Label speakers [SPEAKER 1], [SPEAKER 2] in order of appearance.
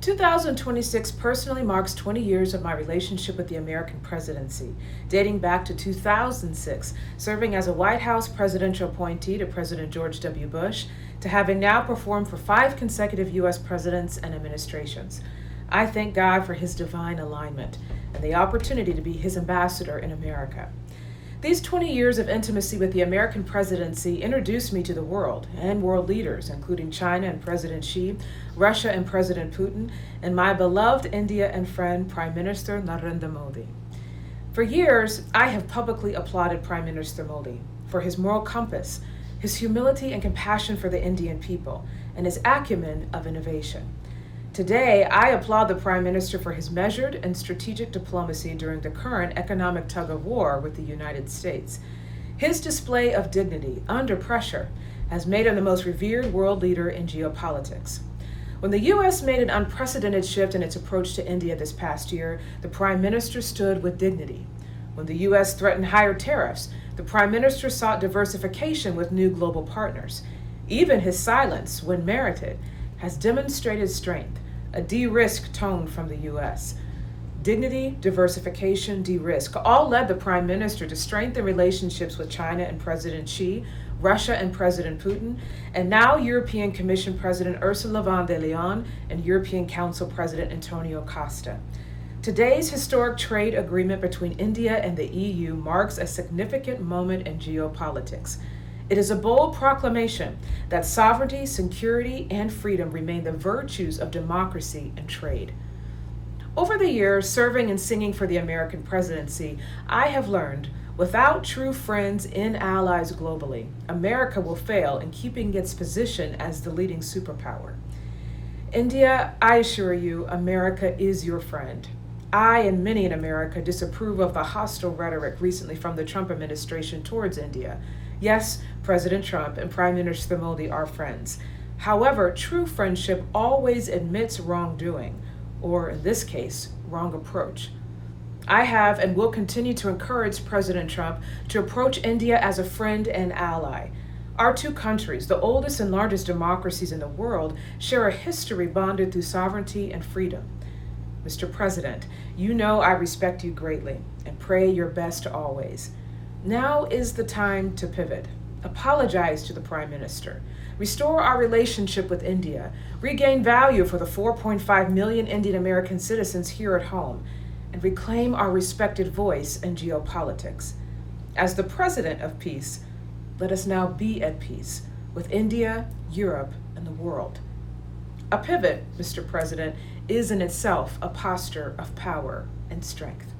[SPEAKER 1] 2026 personally marks 20 years of my relationship with the American presidency, dating back to 2006, serving as a White House presidential appointee to President George W. Bush, to having now performed for 5 consecutive U.S. presidents and administrations. I thank God for his divine alignment and the opportunity to be his ambassador in America. These 20 years of intimacy with the American presidency introduced me to the world and world leaders, including China and President Xi, Russia and President Putin, and my beloved India and friend, Prime Minister Narendra Modi. For years, I have publicly applauded Prime Minister Modi for his moral compass, his humility and compassion for the Indian people, and his acumen of innovation. Today, I applaud the Prime Minister for his measured and strategic diplomacy during the current economic tug-of-war with the United States. His display of dignity under pressure has made him the most revered world leader in geopolitics. When the U.S. made an unprecedented shift in its approach to India this past year, the Prime Minister stood with dignity. When the U.S. threatened higher tariffs, the Prime Minister sought diversification with new global partners. Even his silence, when merited, has demonstrated strength, a de-risk tone from the U.S. Dignity, diversification, de-risk all led the Prime Minister to strengthen relationships with China and President Xi, Russia and President Putin, and now European Commission President Ursula von der Leyen and European Council President Antonio Costa. Today's historic trade agreement between India and the EU marks a significant moment in geopolitics. It is a bold proclamation that sovereignty, security, and freedom remain the virtues of democracy and trade. Over the years, serving and singing for the American presidency, I have learned, without true friends and allies globally, America will fail in keeping its position as the leading superpower. India, I assure you, America is your friend. I and many in America disapprove of the hostile rhetoric recently from the Trump administration towards India. Yes, President Trump and Prime Minister Modi are friends. However, true friendship always admits wrongdoing, or in this case, wrong approach. I have and will continue to encourage President Trump to approach India as a friend and ally. Our two countries, the oldest and largest democracies in the world, share a history bonded through sovereignty and freedom. Mr. President, you know I respect you greatly and pray your best always. Now is the time to pivot. Apologize to the Prime Minister. Restore our relationship with India. Regain value for the 4.5 million Indian American citizens here at home. And reclaim our respected voice in geopolitics. As the President of peace, let us now be at peace with India, Europe, and the world. A pivot, Mr. President, is in itself a posture of power and strength.